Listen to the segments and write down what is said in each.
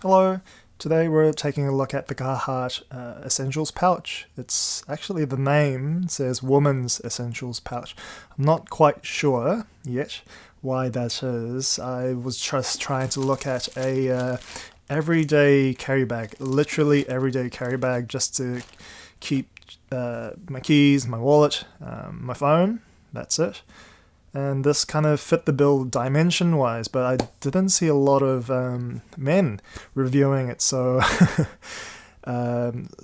Hello, today we're taking a look at the Carhartt Essentials pouch. It's actually, the name says Woman's Essentials pouch. I'm not quite sure yet why that is. I was just trying to look at a everyday carry bag, literally everyday carry bag, just to keep my keys, my wallet, my phone, that's it. And this kind of fit the bill dimension-wise, but I didn't see a lot of men reviewing it, so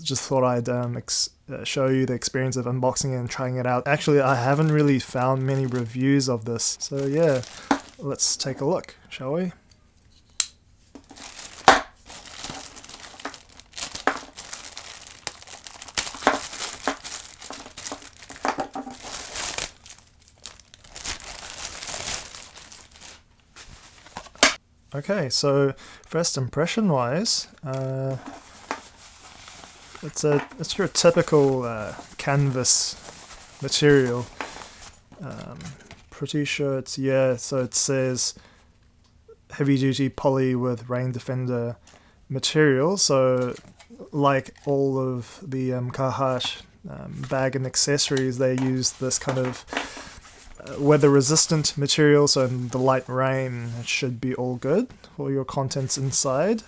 just thought I'd show you the experience of unboxing it and trying it out. Actually, I haven't really found many reviews of this, so yeah, let's take a look, shall we? Okay, so first impression wise, it's your typical canvas material. Pretty sure it's, yeah, so it says heavy duty poly with rain defender material, so like all of the Carhartt bag and accessories, they use this kind of weather resistant material, so in the light rain it should be all good for your contents inside.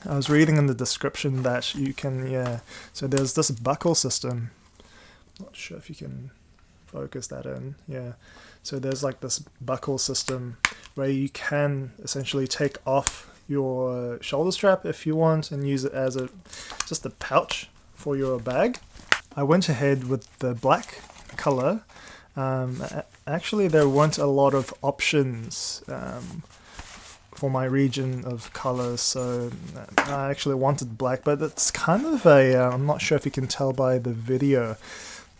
I was reading in the description that you can, yeah, so there's this buckle system, not sure if you can focus that in, yeah, so there's like this buckle system where you can essentially take off your shoulder strap if you want and use it as just a pouch for your bag. I went ahead with the black color. Actually, there weren't a lot of options for my region of colors, so I actually wanted black, but it's kind of a, I'm not sure if you can tell by the video,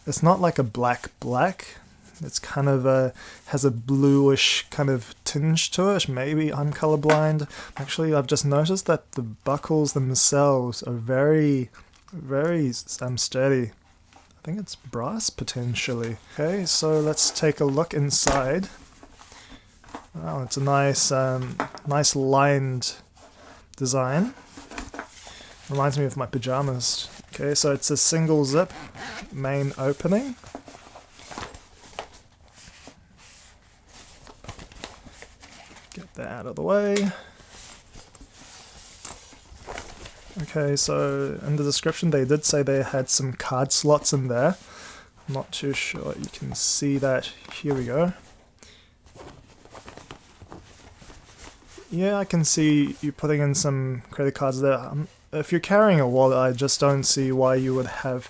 it's not like a black, it's kind of has a bluish kind of tinge to it. Maybe I'm colorblind. Actually, I've just noticed that the buckles themselves are very sturdy. I think it's brass potentially. Okay, so let's take a look inside. Wow, it's a nice lined design. Reminds me of my pajamas. Okay, so it's a single zip main opening. Get that out of the way. Okay, so in the description they did say they had some card slots in there. I'm not too sure you can see that. Here we go. Yeah, I can see you putting in some credit cards there. If you're carrying a wallet, I just don't see why you would have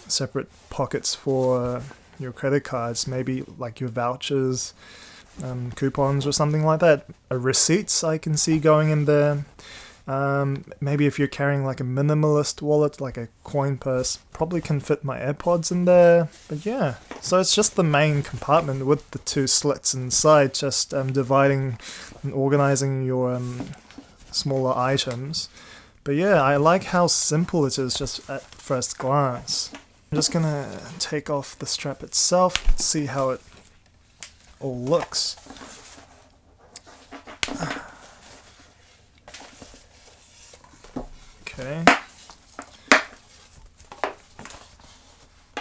separate pockets for your credit cards. Maybe like your vouchers, coupons or something like that. Receipts I can see going in there. Maybe if you're carrying like a minimalist wallet, like a coin purse, probably can fit my AirPods in there. But yeah, so it's just the main compartment with the two slits inside, just dividing and organizing your smaller items. But yeah, I like how simple it is just at first glance. I'm just gonna take off the strap itself, see how it all looks.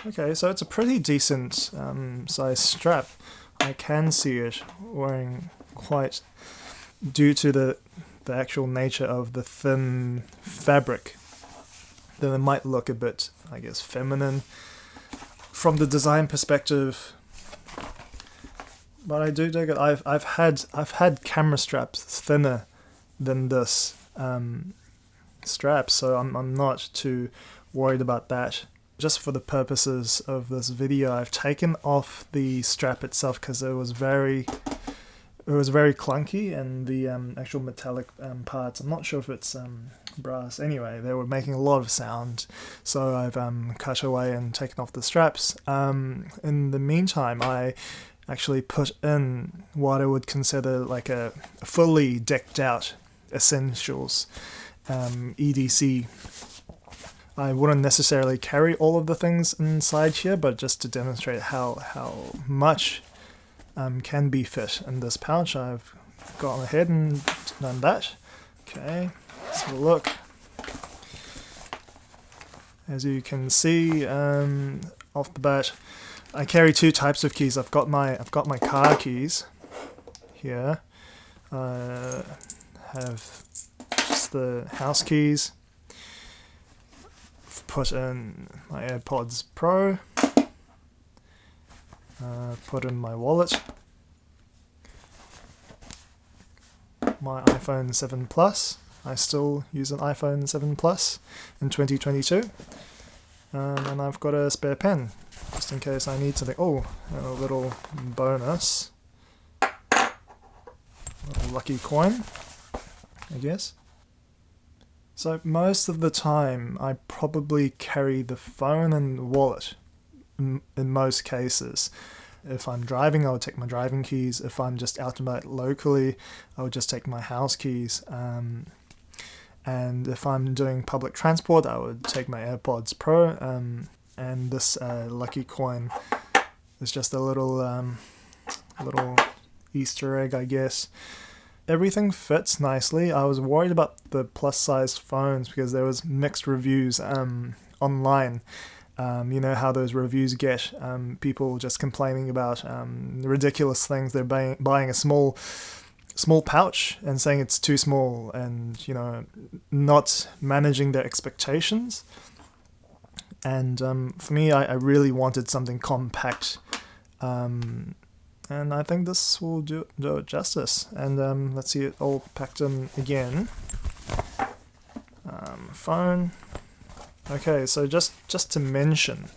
Okay, so it's a pretty decent size strap. I can see it wearing quite, due to the actual nature of the thin fabric, then it might look a bit, I guess, feminine from the design perspective. But I do dig it. I've had camera straps thinner than this strap, so I'm not too worried about that. Just for the purposes of this video, I've taken off the strap itself because it was very clunky, and the actual metallic parts, I'm not sure if it's brass. Anyway, they were making a lot of sound, so I've cut away and taken off the straps. In the meantime, I actually put in what I would consider like a fully decked out Essentials EDC. I wouldn't necessarily carry all of the things inside here, but just to demonstrate how much can be fit in this pouch, I've gone ahead and done that. Okay, let's have a look. As you can see, off the bat, I carry two types of keys. I've got my car keys here. I have just the house keys. I've put in my Airpods Pro. Put in my wallet. My iPhone 7 Plus. I still use an iPhone 7 Plus in 2022. And I've got a spare pen, just in case I need something. Oh, a little bonus. A little lucky coin, I guess. So most of the time, I probably carry the phone and wallet, in most cases. If I'm driving, I would take my driving keys. If I'm just out and about locally, I would just take my house keys. And if I'm doing public transport, I would take my AirPods Pro. And this lucky coin is just a little Easter egg, I guess. Everything fits nicely. I was worried about the plus-sized phones because there was mixed reviews online. You know how those reviews get, people just complaining about ridiculous things. They're buying a small pouch and saying it's too small, and not managing their expectations. And for me, I really wanted something compact, and I think this will do it justice. And let's see it all packed in again. Phone. Okay, so just to mention,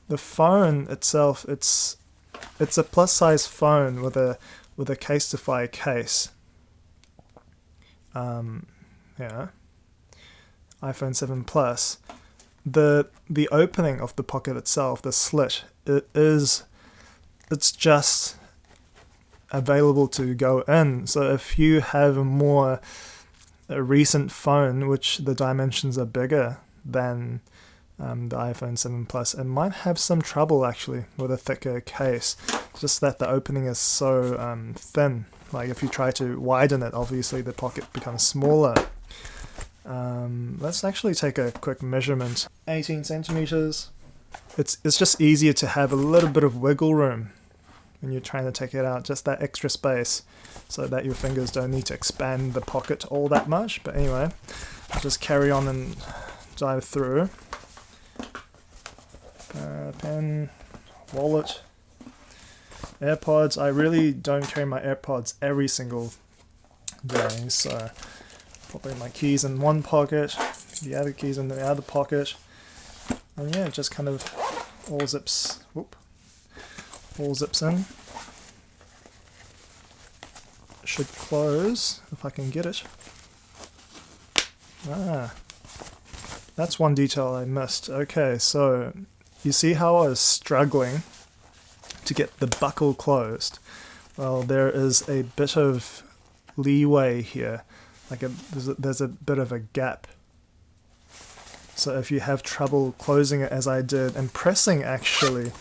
the phone itself, it's a plus size phone with a case-to-fire case. Yeah, iPhone 7 Plus. The opening of the pocket itself, the slit, it's just available to go in. So if you have a recent phone, which the dimensions are bigger than the iPhone 7 Plus, it might have some trouble actually with a thicker case. Just that the opening is so thin. Like if you try to widen it, obviously the pocket becomes smaller. Let's actually take a quick measurement. 18 centimeters. It's just easier to have a little bit of wiggle room when you're trying to take it out, just that extra space, so that your fingers don't need to expand the pocket all that much. But anyway, I'll just carry on and dive through. Pen, wallet, AirPods. I really don't carry my AirPods every single day, so probably my keys in one pocket, the other keys in the other pocket, and yeah, just kind of all zips in. Should close if I can get it. That's one detail I missed. Okay, so you see how I was struggling to get the buckle closed? Well, there is a bit of leeway here. There's a bit of a gap. So if you have trouble closing it as I did, and pressing actually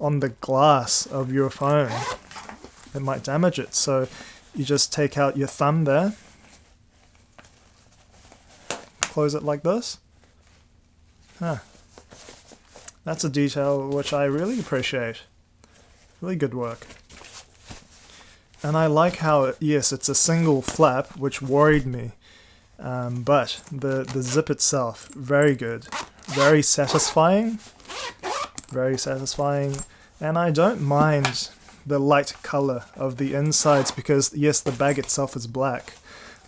on the glass of your phone, it might damage it. So you just take out your thumb there, close it like this. That's a detail which I really appreciate. Really good work. And I like how, yes, it's a single flap, which worried me. But the zip itself, very good. Very satisfying. Very satisfying. And I don't mind the light color of the insides because, yes, the bag itself is black.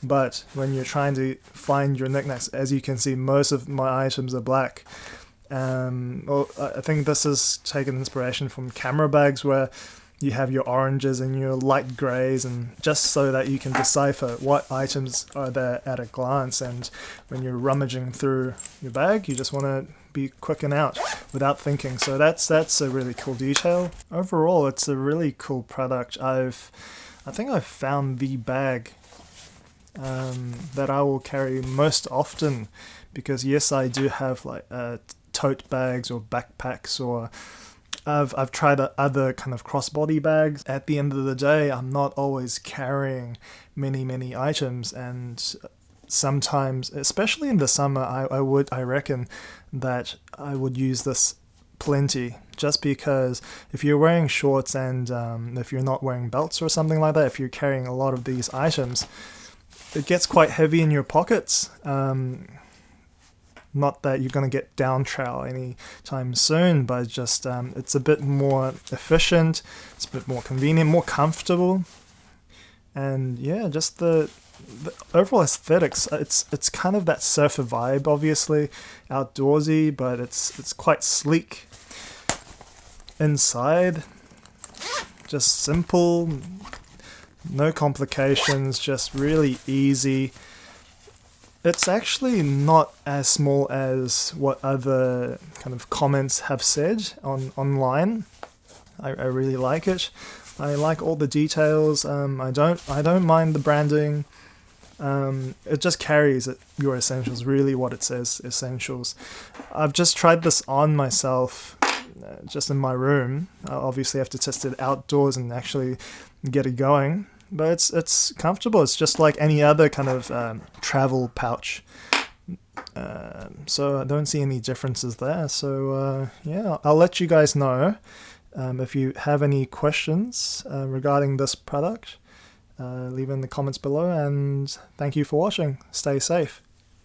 But when you're trying to find your knickknacks, as you can see, most of my items are black. I think this is taken inspiration from camera bags where you have your oranges and your light greys, and just so that you can decipher what items are there at a glance. And when you're rummaging through your bag, you just want to be quick and out without thinking. So that's a really cool detail. Overall, it's a really cool product. I think I've found the bag that I will carry most often, because yes, I do have like tote bags or backpacks, or I've tried other kind of crossbody bags. At the end of the day, I'm not always carrying many items, and sometimes, especially in the summer, I reckon that I would use this plenty, just because if you're wearing shorts and if you're not wearing belts or something like that, if you're carrying a lot of these items, it gets quite heavy in your pockets. Not that you're going to get down trowel anytime soon, but just it's a bit more efficient, it's a bit more convenient, more comfortable, and yeah, just the overall aesthetics. It's kind of that surfer vibe, obviously outdoorsy, but it's quite sleek. Inside, just simple, no complications, just really easy. It's actually not as small as what other kind of comments have said online. I really like it. I like all the details. I don't mind the branding. It just carries your essentials, really what it says, essentials. I've just tried this on myself, just in my room. I obviously have to test it outdoors and actually get it going. But it's comfortable. It's just like any other kind of travel pouch. So I don't see any differences there. So yeah, I'll let you guys know if you have any questions regarding this product. Leave in the comments below, and thank you for watching. Stay safe.